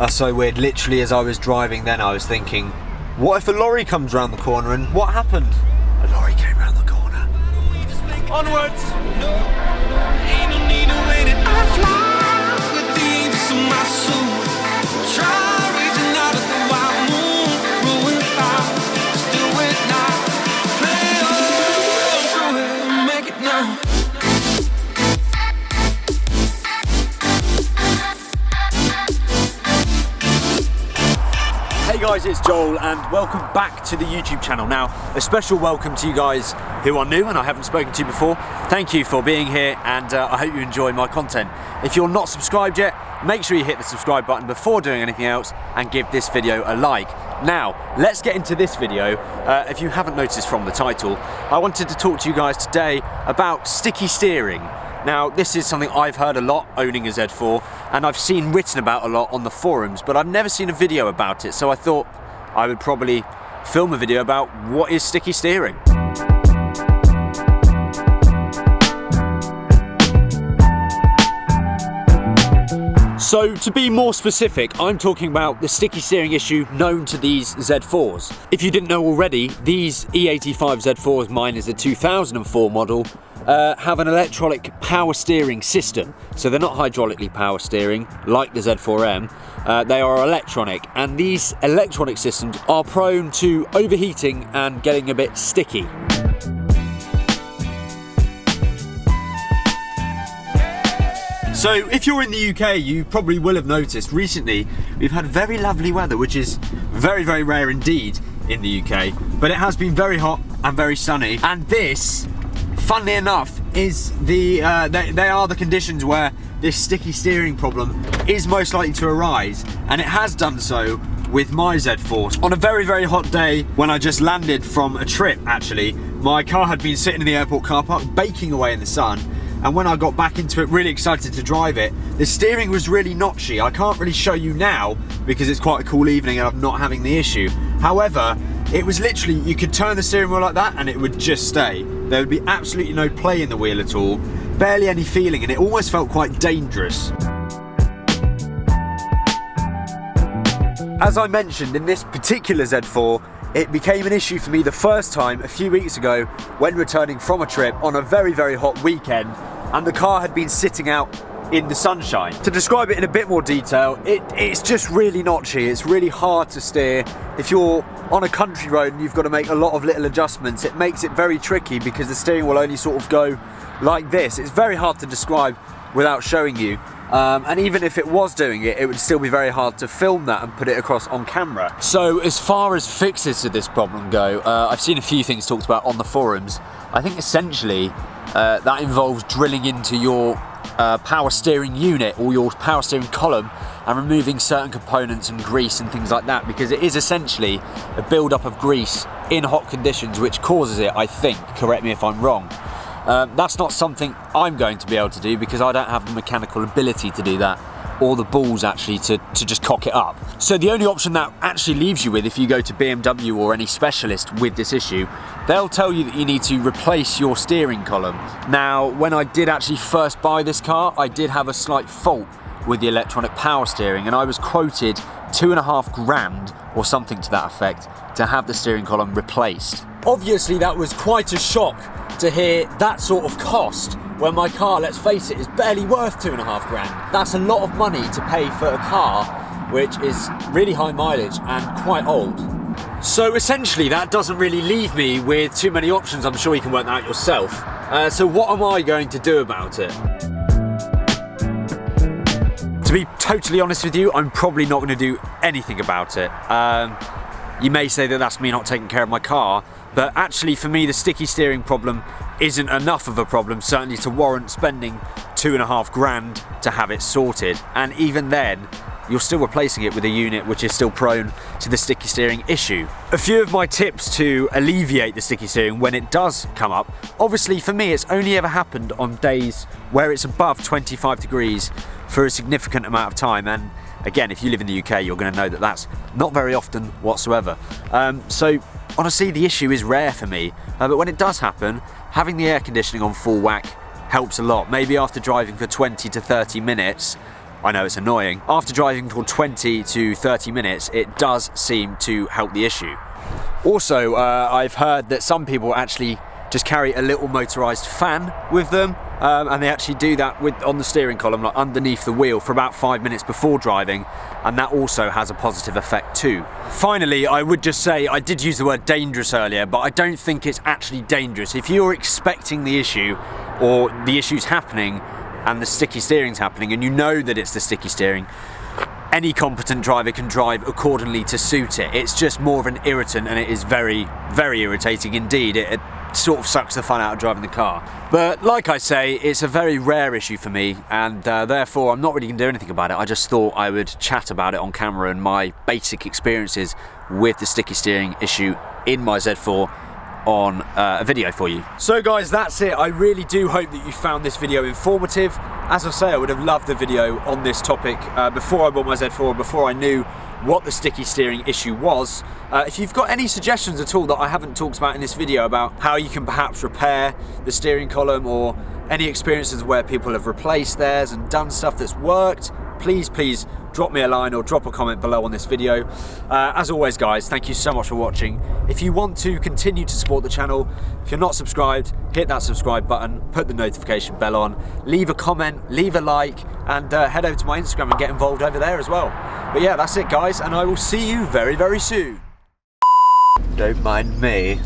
That's so weird. Literally as I was driving then I was thinking, what if a lorry comes around the corner, and what happened? A lorry came around the corner. Onwards! Ain't no need to wait and I fly with thieves in my soul. Try reaching out at the wild moon, ruin out, still with now. Play on through it, make it now. Hey guys, it's Joel and welcome back to the YouTube channel. Now, a special welcome to you guys who are new and I haven't spoken to you before. Thank you for being here, and I hope you enjoy my content. If you're not subscribed yet, make sure you hit the subscribe button before doing anything else and give this video a like. Now, let's get into this video. If you haven't noticed from the title, I wanted to talk to you guys today about sticky steering. Now, this is something I've heard a lot owning a Z4, and I've seen written about a lot on the forums, but I've never seen a video about it, so I thought I would probably film a video about what is sticky steering. So to be more specific, I'm talking about the sticky steering issue known to these Z4s. If you didn't know already, these E85 Z4s, mine is a 2004 model, have an electronic power steering system. So they're not hydraulically power steering like the Z4M, they are electronic, and these electronic systems are prone to overheating and getting a bit sticky. So if you're in the UK, you probably will have noticed recently we've had very lovely weather, which is very, very rare indeed in the UK, but it has been very hot and very sunny, and this, funnily enough, is they are the conditions where this sticky steering problem is most likely to arise, and it has done so with my Z4. On a very, very hot day when I just landed from a trip, actually, my car had been sitting in the airport car park baking away in the sun, and when I got back into it, really excited to drive it, the steering was really notchy. I can't really show you now because it's quite a cool evening and I'm not having the issue. However, it was literally, you could turn the steering wheel like that and it would just stay. There would be absolutely no play in the wheel at all, barely any feeling, and it almost felt quite dangerous. As I mentioned, in this particular Z4, it became an issue for me the first time a few weeks ago when returning from a trip on a very, very hot weekend, and the car had been sitting out in the sunshine. To describe it in a bit more detail, it's just really notchy. It's really hard to steer. If you're on a country road and you've got to make a lot of little adjustments, it makes it very tricky because the steering will only sort of go like this. It's very hard to describe without showing you. And even if it was doing it, it would still be very hard to film that and put it across on camera. So as far as fixes to this problem go, I've seen a few things talked about on the forums. I think essentially that involves drilling into your power steering unit or your power steering column and removing certain components and grease and things like that, because it is essentially a build-up of grease in hot conditions which causes it, I think. Correct me if I'm wrong. That's not something I'm going to be able to do because I don't have the mechanical ability to do that, or the balls actually to just cock it up. So the only option that actually leaves you with, if you go to BMW or any specialist with this issue, they'll tell you that you need to replace your steering column. Now, when I did actually first buy this car, I did have a slight fault with the electronic power steering, and I was quoted £2.5 grand or something to that effect to have the steering column replaced. Obviously that was quite a shock to hear that sort of cost when my car, let's face it, is barely worth £2.5 grand. That's a lot of money to pay for a car which is really high mileage and quite old. So essentially that doesn't really leave me with too many options. I'm sure you can work that out yourself. So what am I going to do about it? To be totally honest with you, I'm probably not going to do anything about it. You may say that that's me not taking care of my car, but actually for me the sticky steering problem isn't enough of a problem, certainly to warrant spending £2.5 grand to have it sorted. And even then, you're still replacing it with a unit which is still prone to the sticky steering issue. A few of my tips to alleviate the sticky steering when it does come up. Obviously for me it's only ever happened on days where it's above 25 degrees for a significant amount of time, and again, if you live in the UK, you're going to know that that's not very often whatsoever. So honestly, the issue is rare for me, but when it does happen, having the air conditioning on full whack helps a lot. Maybe after driving for 20 to 30 minutes, I know it's annoying. After driving for 20 to 30 minutes, it does seem to help the issue. Also, I've heard that some people actually just carry a little motorised fan with them, and they actually do that on the steering column, like underneath the wheel, for about 5 minutes before driving, and that also has a positive effect too. Finally, I would just say, I did use the word dangerous earlier, but I don't think it's actually dangerous. If you're expecting the issue, or the issue's happening, and the sticky steering's happening, and you know that it's the sticky steering, any competent driver can drive accordingly to suit it. It's just more of an irritant, and it is very, very irritating indeed. It sort of sucks the fun out of driving the car. But like I say, it's a very rare issue for me, and therefore I'm not really going to do anything about it. I just thought I would chat about it on camera and my basic experiences with the sticky steering issue in my Z4 on a video for you. So guys, that's it. I really do hope that you found this video informative. As I say, I would have loved the video on this topic before I bought my Z4, before I knew what the sticky steering issue was. If you've got any suggestions at all that I haven't talked about in this video about how you can perhaps repair the steering column, or any experiences where people have replaced theirs and done stuff that's worked, please drop me a line or drop a comment below on this video. As always guys, thank you so much for watching. If you want to continue to support the channel, if you're not subscribed, hit that subscribe button, put the notification bell on, leave a comment, leave a like, and head over to my Instagram and get involved over there as well. But yeah, that's it guys, and I will see you very, very soon. Don't mind me.